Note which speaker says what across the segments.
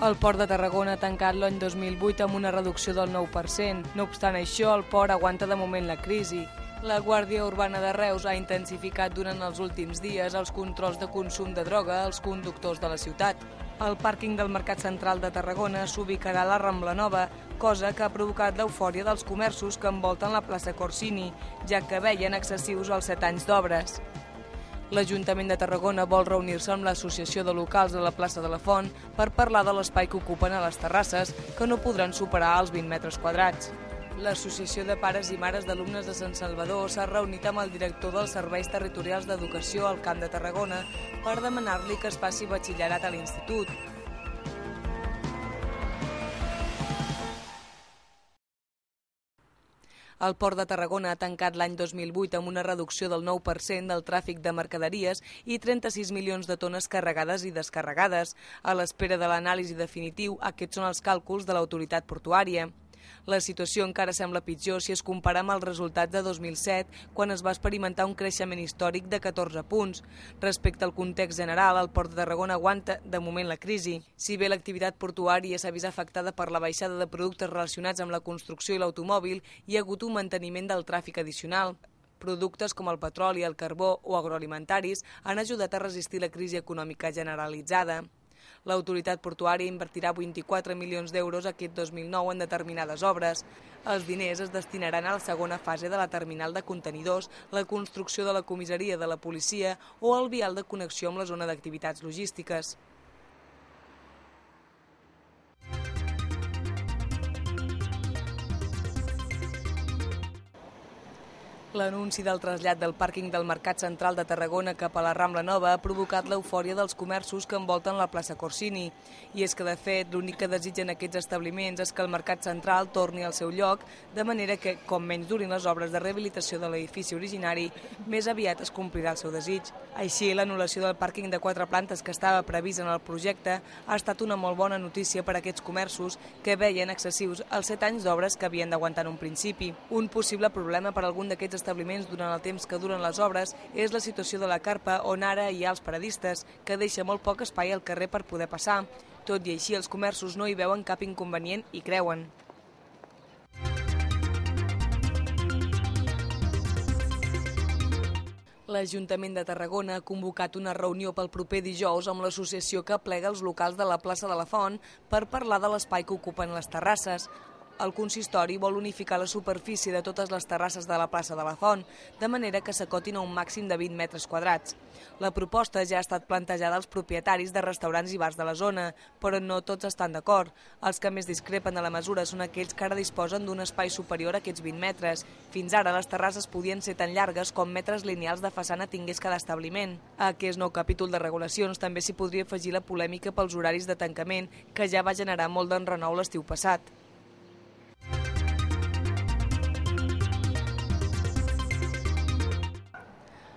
Speaker 1: El Port de Tarragona ha tancat l'any 2008 amb una reducció del 9%. No obstant això, el port aguanta de moment la crisi. La Guàrdia Urbana de Reus ha intensificat durant els últims dies els controls de consum de droga als conductors de la ciutat. El pàrquing del Mercat Central de Tarragona s'ubicarà a la Rambla Nova, cosa que ha provocat l'eufòria dels comerços que envolten la plaça Corsini, ja que veien excessius els 7 anys d'obres. L'Ajuntament de Tarragona vol reunir-se amb l'Associació de Locals de la plaça de la Font per parlar de l'espai que ocupen a les terrasses, que no podran superar els 20 metres quadrats. L'Associació de Pares i Mares d'Alumnes de Sant Salvador s'ha reunit amb el director dels Serveis Territorials d'Educació al Camp de Tarragona per demanar-li que es faci batxillerat a l'institut. El Port de Tarragona ha tancat l'any 2008 amb una reducció del 9% del tràfic de mercaderies i 36 milions de tones carregades i descarregades. A l'espera de l'anàlisi definitiu, aquests són els càlculs de l'autoritat portuària. La situació encara sembla pitjor si es compara amb els resultats de 2007, quan es va experimentar un creixement històric de 14 punts. Respecte al context general, el Port de Tarragona aguanta, de moment, la crisi. Si bé l'activitat portuària s'ha vist afectada per la baixada de productes relacionats amb la construcció i l'automòbil, hi ha hagut un manteniment del tràfic addicional. Productes com el petroli, el carbó o agroalimentaris han ajudat a resistir la crisi econòmica generalitzada. L'autoritat portuària invertirà 24 milions d'euros aquest 2009 en determinades obres. Els diners es destinaran a la segona fase de la terminal de contenidors, la construcció de la comissaria de la policia o el vial de connexió amb la zona d'activitats logístiques. L'anunci del trasllat del pàrquing del Mercat Central de Tarragona cap a la Rambla Nova ha provocat l'eufòria dels comerços que envolten la plaça Corsini. I és que, de fet, l'únic que desitgen aquests establiments és que el Mercat Central torni al seu lloc, de manera que, com menys durin les obres de rehabilitació de l'edifici originari, més aviat es complirà el seu desig. Així, l'anul·lació del pàrquing de 4 plantes que estava previst en el projecte ha estat una molt bona notícia per a aquests comerços que veien excessius els 7 anys d'obres que havien d'aguantar en un principi. Un possible problema per a algun d'aquests establiments durant el temps que duren les obres és la situació de la carpa on ara hi ha els paradistes, que deixa molt poc espai al carrer per poder passar. Tot i així, els comerços no hi veuen cap inconvenient i creuen. L'Ajuntament de Tarragona ha convocat una reunió pel proper dijous amb l'associació que aplega els locals de la plaça de la Font per parlar de l'espai que ocupen les terrasses. El consistori vol unificar la superfície de totes les terrasses de la plaça de la Font, de manera que s'acotin a un màxim de 20 metres quadrats. La proposta ja ha estat plantejada als propietaris de restaurants i bars de la zona, però no tots estan d'acord. Els que més discrepen de la mesura són aquells que ara disposen d'un espai superior a aquests 20 metres. Fins ara les terrasses podien ser tan llargues com metres lineals de façana tingués cada establiment. A aquest nou capítol de regulacions també s'hi podria afegir la polèmica pels horaris de tancament, que ja va generar molt d'enrenou l'estiu passat.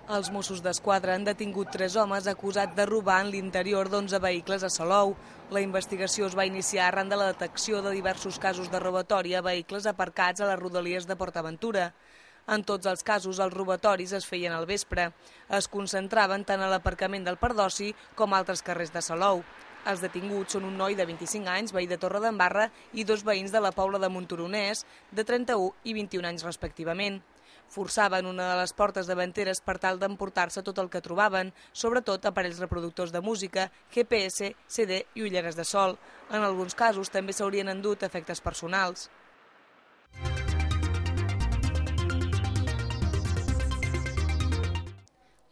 Speaker 1: Els Mossos d'Esquadra han detingut 3 homes acusats de robar en l'interior d'11 vehicles a Salou. La investigació es va iniciar arran de la detecció de diversos casos de robatori a vehicles aparcats a les rodalies de PortAventura. En tots els casos, els robatoris es feien al vespre. Es concentraven tant a l'aparcament del Parc d'Oci com a altres carrers de Salou. Els detinguts són un noi de 25 anys, veí de Torredembarra, i 2 veïns de la Pobla de Montoronès, de 31 i 21 anys respectivament. Forçaven una de les portes davanteres per tal d'emportar-se tot el que trobaven, sobretot aparells reproductors de música, GPS, CD i ulleres de sol. En alguns casos també s'haurien endut efectes personals.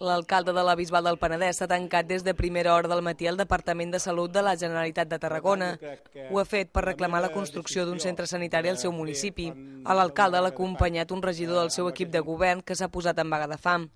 Speaker 1: L'alcalde de la Bisbal del Penedès s'ha tancat des de primera hora del matí al Departament de Salut de la Generalitat de Tarragona. Ho ha fet per reclamar la construcció d'un centre sanitari al seu municipi. A l'alcalde l'ha acompanyat un regidor del seu equip de govern que s'ha posat en vaga de fam.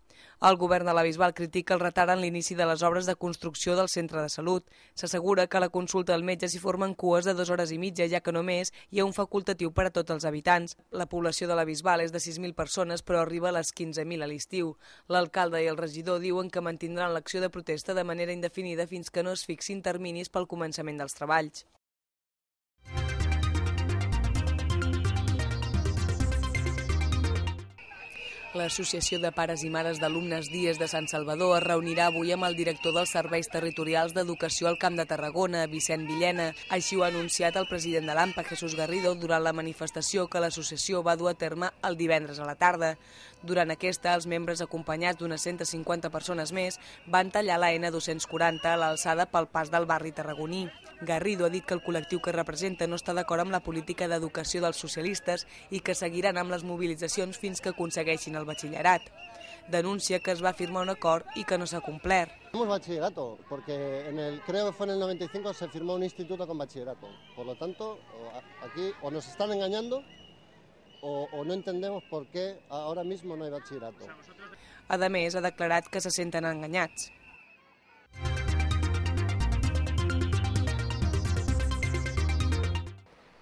Speaker 1: El govern de la Bisbal critica el retard en l'inici de les obres de construcció del centre de salut. S'assegura que a la consulta del metge s'hi formen cues de 2 hores i mitja, ja que només hi ha un facultatiu per a tots els habitants. La població de la Bisbal és de 6.000 persones, però arriba a les 15.000 a l'estiu. L'alcalde i el regidor diuen que mantindran l'acció de protesta de manera indefinida fins que no es fixin terminis pel començament dels treballs. L'Associació de Pares i Mares d'Alumnes Dies de Sant Salvador es reunirà avui amb el director dels Serveis Territorials d'Educació al Camp de Tarragona, Vicent Villena. Així ho ha anunciat el president de l'AMPA, Jesús Garrido, durant la manifestació que l'associació va dur a terme el divendres a la tarda. Durant aquesta, els membres, acompanyats d'unes 150 persones més, van tallar la N240 a l'alçada pel pas del barri tarragoní. Garrido ha dit que el col·lectiu que representa no està d'acord amb la política d'educació dels socialistes i que seguiran amb les mobilitzacions fins que aconsegueixin el batxillerat. Denuncia que es va firmar un acord i que no s'ha complert.
Speaker 2: Tenemos bachillerato, porque creo que fue en el 95 se firmó un instituto con bachillerato. Por lo tanto, aquí o nos están engañando o no entendemos por qué ahora mismo no hay bachillerato.
Speaker 1: A més, ha declarat que se senten enganyats.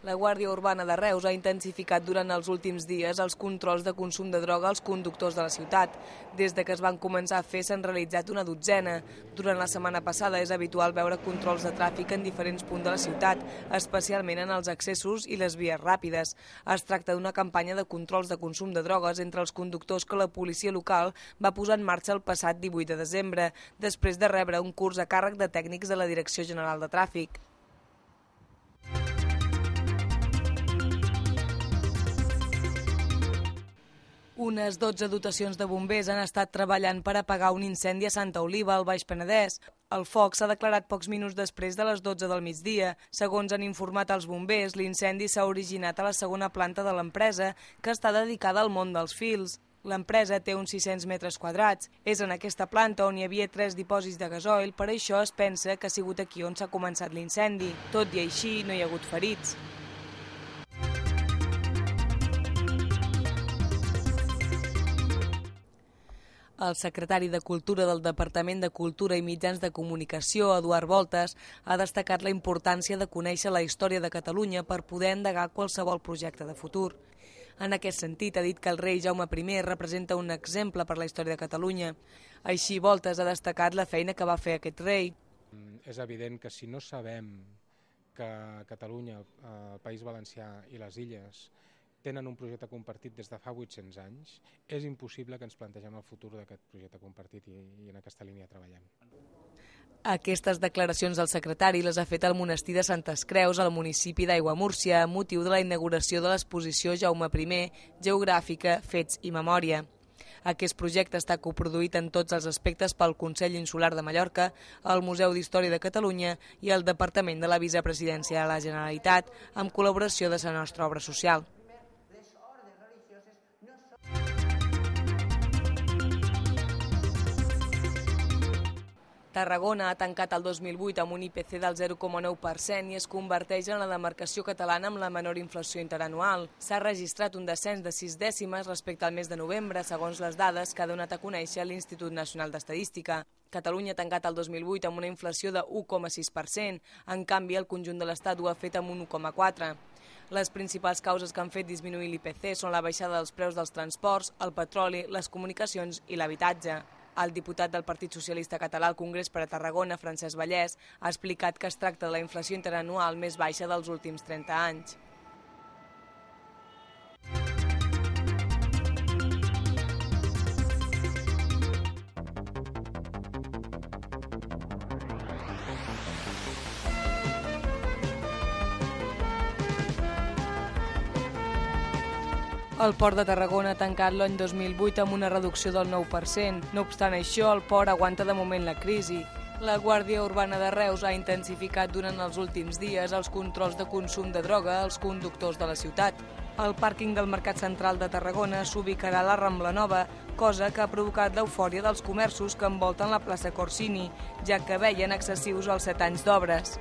Speaker 1: La Guàrdia Urbana de Reus ha intensificat durant els últims dies els controls de consum de droga als conductors de la ciutat. Des de que es van començar a fer s'han realitzat una dotzena. Durant la setmana passada és habitual veure controls de tràfic en diferents punts de la ciutat, especialment en els accessos i les vies ràpides. Es tracta d'una campanya de controls de consum de drogues entre els conductors que la policia local va posar en marxa el passat 18 de desembre, després de rebre un curs a càrrec de tècnics de la Direcció General de Tràfic. Unes 12 dotacions de bombers han estat treballant per apagar un incendi a Santa Oliva, al Baix Penedès. El foc s'ha declarat pocs minuts després de les 12 del migdia. Segons han informat els bombers, l'incendi s'ha originat a la segona planta de l'empresa, que està dedicada al món dels fils. L'empresa té uns 600 metres quadrats. És en aquesta planta on hi havia 3 dipòsits de gasoil, per això es pensa que ha sigut aquí on s'ha començat l'incendi. Tot i així, no hi ha hagut ferits. El secretari de Cultura del Departament de Cultura i Mitjans de Comunicació, Eduard Voltes, ha destacat la importància de conèixer la història de Catalunya per poder endegar qualsevol projecte de futur. En aquest sentit, ha dit que el rei Jaume I representa un exemple per la història de Catalunya. Així, Voltes ha destacat la feina que va fer aquest rei.
Speaker 3: És evident que si no sabem que Catalunya, el País Valencià i les Illes tenen un projecte compartit des de fa 800 anys, és impossible que ens plantegem el futur d'aquest projecte compartit i en aquesta línia treballem.
Speaker 1: Aquestes declaracions del secretari les ha fet al monestir de Santes Creus, al municipi d'Aiguamúrcia, amb motiu de la inauguració de l'exposició Jaume I, Geogràfica, Fets i Memòria. Aquest projecte està coproduït en tots els aspectes pel Consell Insular de Mallorca, el Museu d'Història de Catalunya i el Departament de la Vicepresidència de la Generalitat, amb col·laboració de la nostra obra social. Tarragona ha tancat el 2008 amb un IPC del 0,9% i es converteix en la demarcació catalana amb la menor inflació interanual. S'ha registrat un descens de 6 dècimes respecte al mes de novembre, segons les dades que ha donat a conèixer l'Institut Nacional d'Estadística. Catalunya ha tancat el 2008 amb una inflació de 1,6%, en canvi el conjunt de l'Estat ho ha fet amb un 1,4%. Les principals causes que han fet disminuir l'IPC són la baixada dels preus dels transports, el petroli, les comunicacions i l'habitatge. El diputat del Partit Socialista Català al Congrés per a Tarragona, Francesc Vallès, ha explicat que es tracta de la inflació interanual més baixa dels últims 30 anys. El Port de Tarragona ha tancat l'any 2008 amb una reducció del 9%. No obstant això, el port aguanta de moment la crisi. La Guàrdia Urbana de Reus ha intensificat durant els últims dies els controls de consum de droga als conductors de la ciutat. El pàrquing del Mercat Central de Tarragona s'ubicarà a la Rambla Nova, cosa que ha provocat l'eufòria dels comerços que envolten la plaça Corsini, ja que veien excessius els 7 anys d'obres.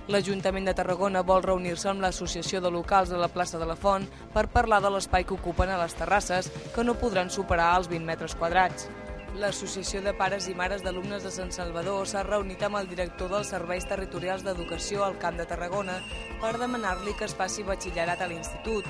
Speaker 1: L'Ajuntament de Tarragona vol reunir-se amb l'Associació de Locals de la plaça de la Font per parlar de l'espai que ocupen a les terrasses, que no podran superar els 20 metres quadrats. L'Associació de Pares i Mares d'Alumnes de Sant Salvador s'ha reunit amb el director dels Serveis Territorials d'Educació al Camp de Tarragona per demanar-li que es faci batxillerat a l'institut.